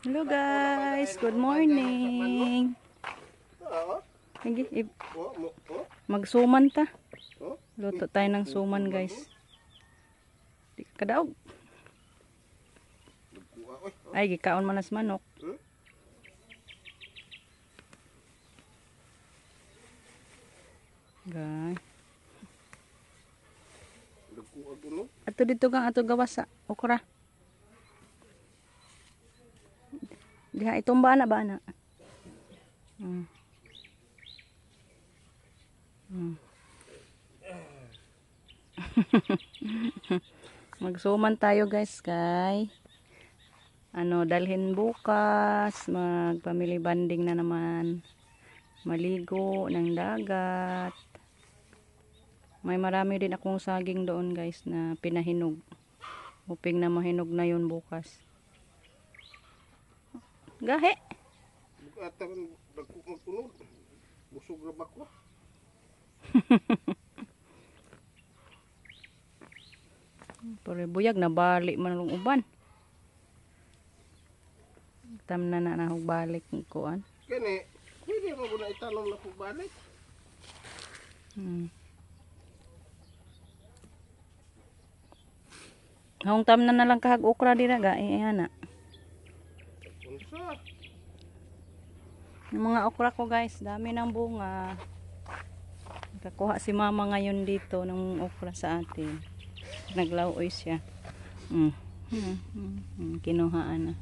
Hello guys, good morning. Magsuman ta. Luto tayo ng suman guys. Kadaog. Ay, gikaon manas manok. Guys. Ato dito kang ato gawas sa okra. Diha itumba na ba na? Magsuman tayo guys kay dalhin bukas, mag family bonding na naman, maligo ng dagat. May marami din akong saging doon guys na pinahinog, hoping na mahinog na yun bukas. Gahe busog na ba ko? Pare buyag na balik man ng uban. Tam na balik ng kuan. Kani, pwede mo na itanong na po balik. Hong tam na lang kahag okra dira ga ana. Unsa? Yung mga okra ko guys, dami ng bunga. Nakakuha si mama ngayon dito ng okra sa atin. Naglauoy siya. Kinuhaan na.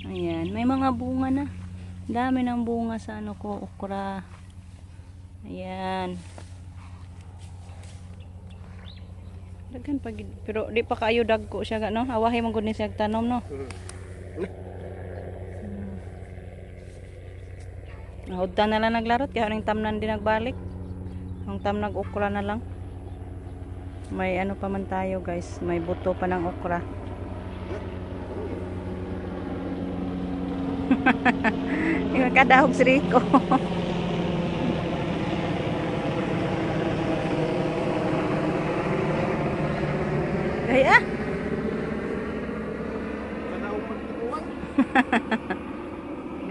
Ayan, may mga bunga na. Dami ng bunga sa ko, okra. Ayan. Dagan pag, pero di pa kayo dagko siya no. Awahay man gud ni siya tanom no. Hudta na lang naglarot kaya ning tamnan din nagbalik. Ang tam nag-okra na lang. May pa man tayo guys, may buto pa ng okra. Yung kadahog si Rico. Kaya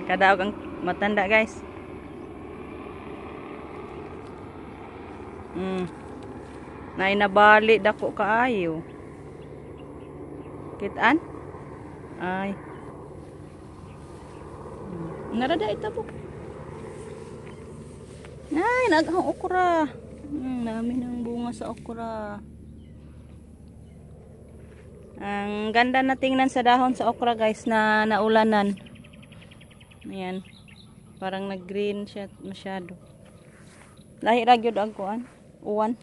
kadahog ang matanda guys. Nay nabali dako kaayo. Kitaan? Ay. Narada ita po. Ay, naghang okra. Dami ng bunga sa okra. Ang ganda na tingnan sa dahon sa okra guys na naulanan. Ayan. Parang nag-green siya masyado. Lahi ra gyud ang kuan. Uwan.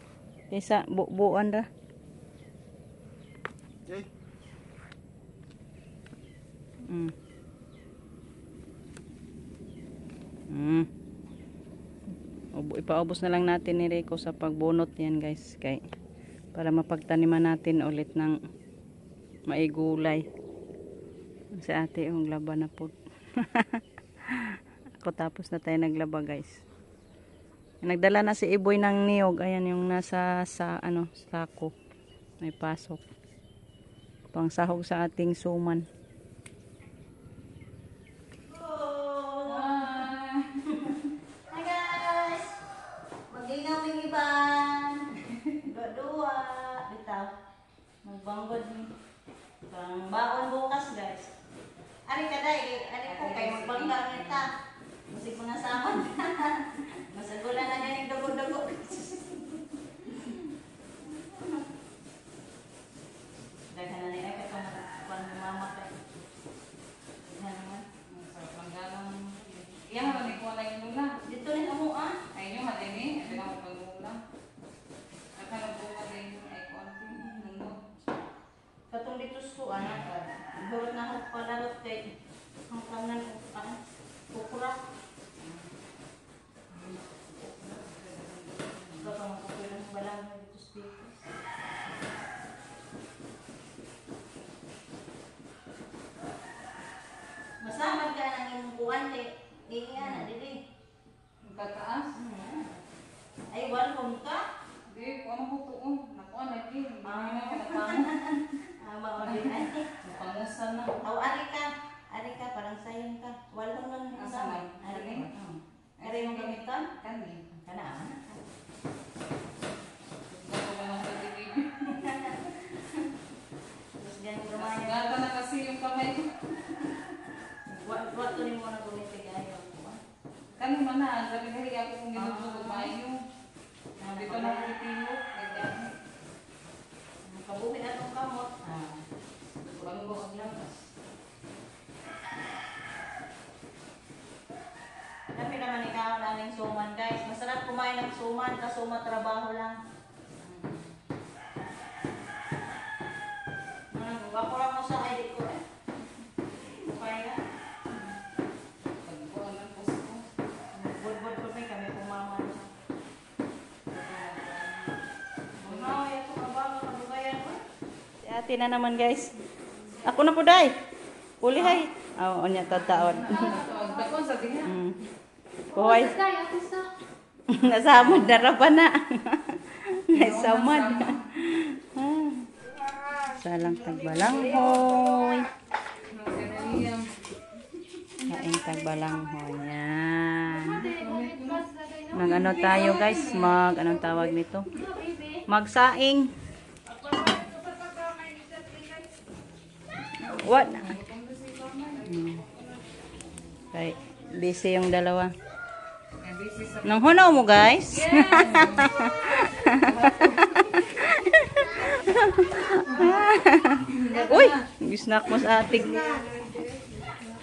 Kaysa buuan ra. Okay. Ipaubos na lang natin ni Rico sa pagbunot yan guys. Kay para mapagtaniman natin ulit ng maigulay. Si ate yung laba na po. Ako tapos na tayo naglaba guys. Nagdala na si Iboy ng niyog. Ayan yung nasa sako. May pasok. Pang sahog sa ating suman. Hi guys! Mag-ingaw ng iban. Dua-dua. Bitaw. Magbanggod ni. Pang baon bukas guys. Ari kaday. Ari ko kay magbangga kita. Musik mga saman. Masagulan na niya ng dugo-dugo. Daghan na niya kaya pang-mamatay. Daghan naman. Sa panggalang. Iya Iya man ko na yung lula. dito rin amo Ay nyo madini, ay lang pagmula. Akala ko na din ay konti nung. katong dito sa anak. Durot na ako palalot kay ang kanan kukura. Kapag makukuha ng balang dito sa dito. Masamad ka ng imong kuwante. Iya na dili. Tataas. Ay welcome ka. Di ko ano ko tuon. Nakuha lagi. Mao din ay. Napangusan na. Aw ari ka. Ari ka, parang sayang ka. Wala naman ang Asa damay. man? Ari Kani? ka. Ari yung gamitan? Kani. Kana. Ako ba ng pag-ibig? Tapos ganyan gumaya. Gata na kasi yung kamay ko. What to rin mo na gumitin kayo? Kani man na, sabi na ako kung ginudugot maayo. Dito na ako itinok. Kabuhin na itong kamot. Bago ko ang labas. Kami naman ikaw naming suman guys. Masarap kumain ng suman, kaso matrabaho lang. Bakulang mo sa ID ko eh. Kaya Pagkuhan ng puso. budbud ko kami pumama na. Ito kabaga, kadugayan ko. Si ate na naman guys. Ako na po day. Uli hay. Oo, niya tataon. Bakon sa diha. Kuhay. Nasamad na raba na. Nasamad. Salang tagbalanghoy. Kain tagbalanghoy. Yan. Mag-ano tayo guys? Anong tawag nito? Magsaing. What? Okay. Busy yung dalawa. Nang hunaw mo guys? Uy! Gisnak mo sa ating.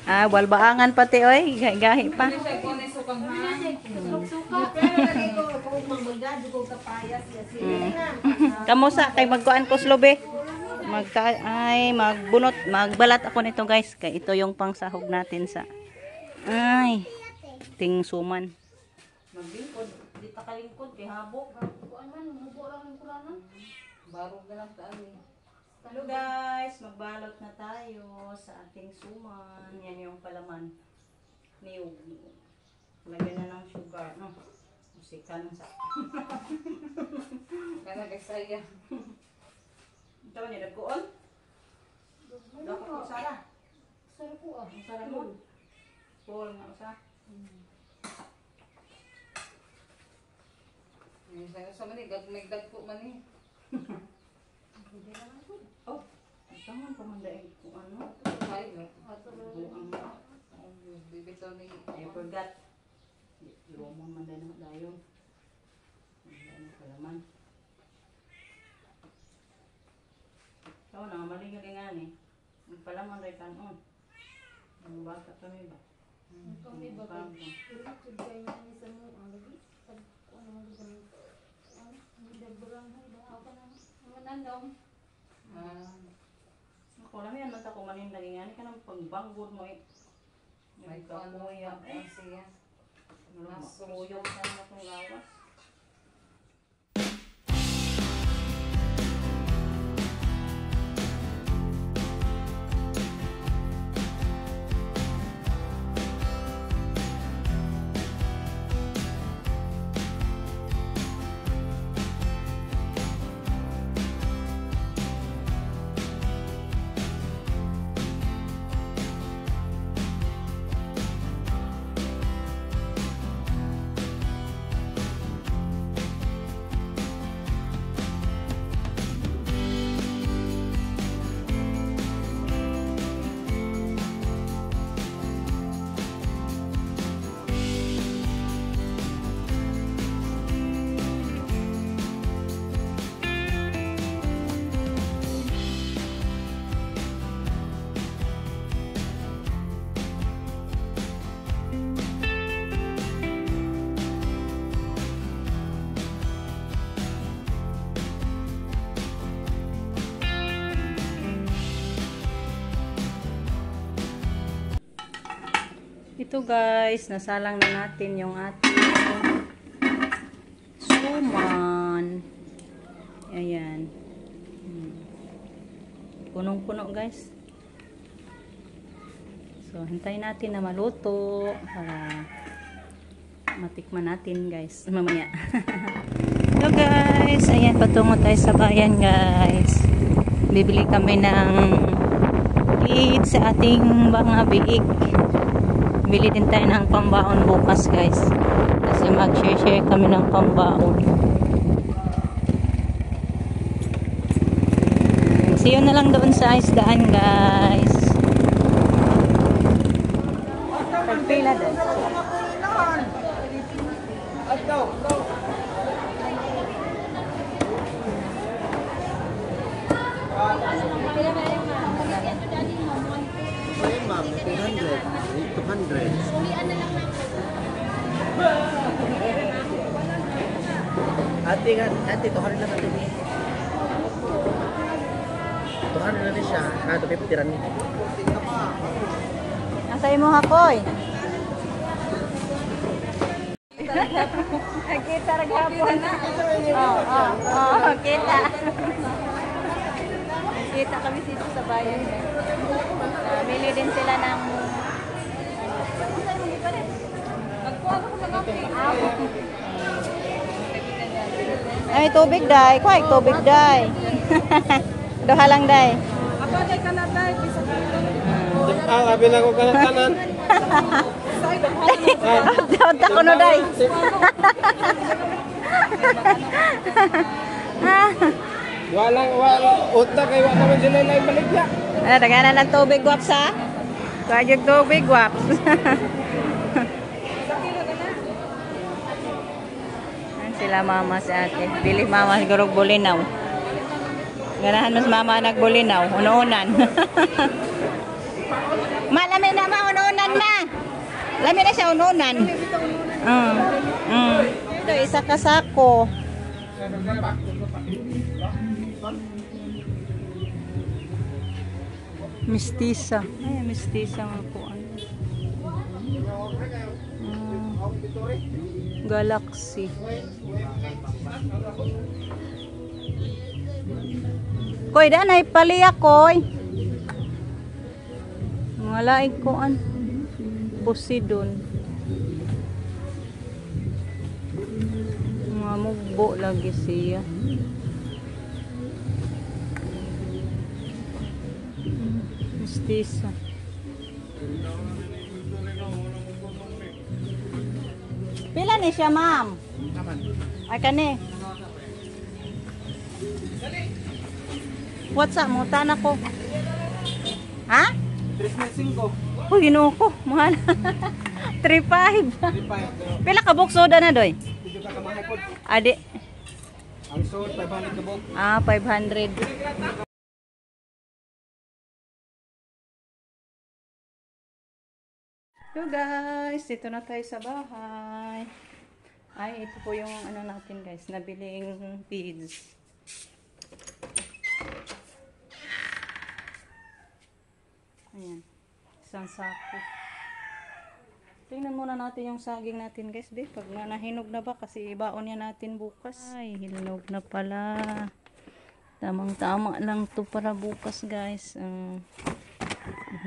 Walbaangan pati oy. Gahi pa. Kamusa kay magkuan ko slobe. Magbunot, magbalat ako nito guys. Kay ito yung pangsahog natin sa ting suman. Maglingkod, di ta kalingkod kay habok. Kuan man mubo ra ng kuranan. Barog na lang taan eh. Hello guys, magbalot na tayo sa ating suman. Yan yung palaman. Niyog. Lagyan na ng sugar, no? Musikan sa. Kana kagsaya. Ito ni dagkoon. Dako ko sara. Sarap po ah. Sara mo. Pol nga usa. Sa man eh, may dagpo man eh. Oh, tangan pamandaig ko ano. Ay, no. Buang Bibitaw ni... I forgot. Lumon man din ang dayon. Ang palaman. Ikaw na, maligay nga ni. Ang palaman rin kanon. Ang bata kami ba? Kami ba kay tulad kay ni sa mo ang lagi. Ano mo gani? Hindi berang ba ako na. Manandong. Ako lang yan, mata ko manin lagi nga ni ka ng pagbanggod mo eh. May kamuya. Siya. Masuyog na itong lawas. Ito guys, nasalang na natin yung ating suman. Ayan. Punong-puno guys. So, hintayin natin na maluto para matikman natin guys mamaya. So guys, ayan, patungo tayo sa bayan guys. Bibili kami ng feed sa ating mga biik. Bili din tayo ng pambaon bukas guys. Kasi mag-share kami ng pambaon. See you na lang doon sa isdaan guys. Pagpila doon. Ayun ma'am, 200. 200. Ate, 200 lang ate. 200 na rin siya. 250 rin. Asay mo hakoy. Kita raghapon. Kita. Kita kami dito sa bayan. Bili din sila ng ay, tubig day. Kuhay, tubig day. Doha lang day. Apa day ka na day? Bisa ka. Abi na ko kanatanan. Dapat ako no day. Walang uta kay wa naman sila lay baligya. Ano, daganan ng tubig waps ha? Kajag tubig waps. Sila mama sa ate. Bili mama siguro bulinaw. Ganahan mas mama nagbulinaw. Unuunan. Malami na ma, unuunan na. Lami na siya unuunan. Ito, isa kasako. Mistisa. Ay, mistisa nga po. Galaxy. Koy, daan ay paliya, koy. Mga laing koan. Posidon. Mga mugbo lagi siya. Mistisa. Pila ni siya, ma'am? Ay, kani. What's up? Mutan ako. Ha? 3.5. Uy, ginoo ko. Mahal. 3.5. 3.5. Pila ka buksoda na, doy? Video ka kamahay pod. Adi. Ang sold 500 ka bok. 500. So guys, dito na tayo sa bahay. Ay, ito po yung ano natin guys, nabiling feeds. Ayan, isang sako. Tingnan muna natin yung saging natin guys, di. Pag nahinog na ba, kasi ibaon yan natin bukas. Ay, hinog na pala. Tamang-tama lang to para bukas guys.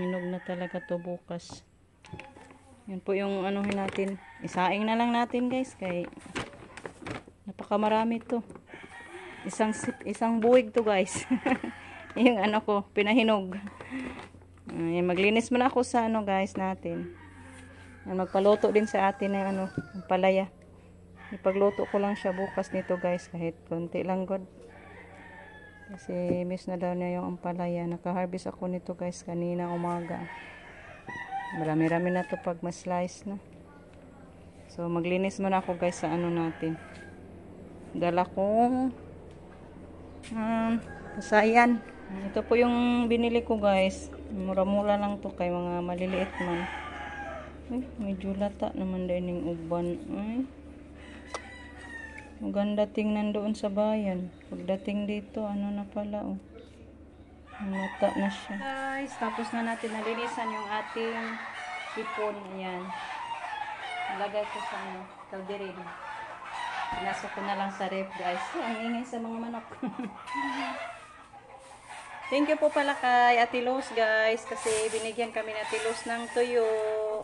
Hinog na talaga to bukas. Yan po yung anuhin natin. Isaing na lang natin guys. Kay napakamarami to. Isang buwig to guys. Yung ano ko, pinahinog. Yan, maglinis muna ako sa ano guys natin. Yan, magpaluto din sa atin ng ano, palaya. Ipagluto ko lang siya bukas nito guys. Kahit konti lang god. Kasi miss na daw niya yung ampalaya. Naka-harvest ako nito guys kanina umaga. Marami-rami na to pag ma-slice na. So maglinis muna ako guys sa ano natin. Dala kong pasayan. Ito po yung binili ko guys. Mura-mura lang to kay mga maliliit man. Ay, medyo lata naman din yung uban. Ay, maganda tingnan doon sa bayan. Pagdating dito, ano na pala oh. Mata na siya. Guys, tapos na natin nalinisan yung ating sipon. Ayan. Nalagay ko sa ano, kalderin. Pinasok ko na lang sa ref guys. Ang ingay sa mga manok. Thank you po pala kay Ate Luz guys. Kasi binigyan kami ni Ate Luz ng tuyo.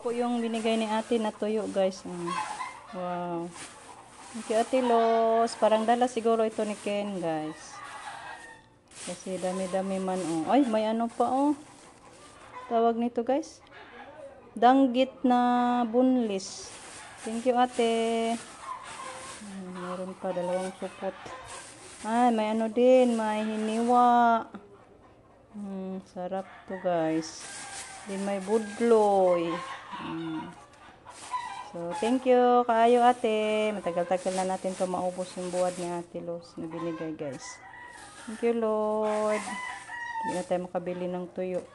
Po yung binigay ni ate na tuyo guys. Wow. Thank you Ate Luz. Parang dala siguro ito ni Ken guys. Kasi dami-dami man oh. Ay, may ano pa oh. tawag nito guys? Danggit na bunlis. Thank you ate. Meron pa dalawang supot. Ay, may ano din, may hiniwa. Sarap to guys. Din may budloy. So, thank you kaayo ate. Matagal-tagal na natin to maubos yung buwad ni Ate Los na binigay guys. Thank you Lord. Hindi na tayo makabili ng tuyo.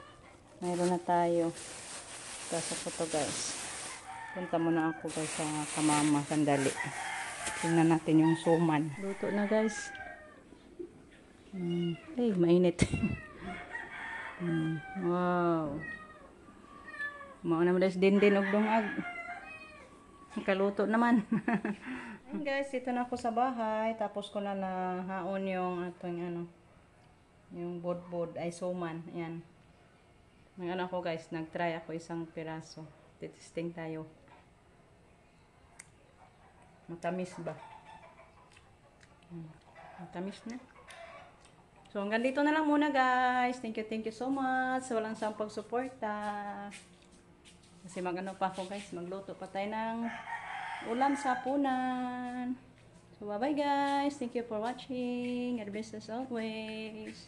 Mayroon na tayo. Tapos ako to guys. Punta muna ako guys sa kamama. Sandali. Tingnan natin yung suman. Luto na guys. Ay, mainit. Wow. Mauna mo guys din og dungag. Kaluto naman. Ayun guys, dito na ako sa bahay. Tapos ko na nahaon yung ating yung bodbod ay suman. Ayan. May ako guys, nagtry ako isang piraso. Testing tayo. Matamis ba? Matamis na. So, hanggang dito na lang muna guys. Thank you so much sa walang sampag suporta. Kasi magano pa ako guys, magluto pa tayo ng ulam sa hapunan. So, bye bye guys. Thank you for watching. God bless us always.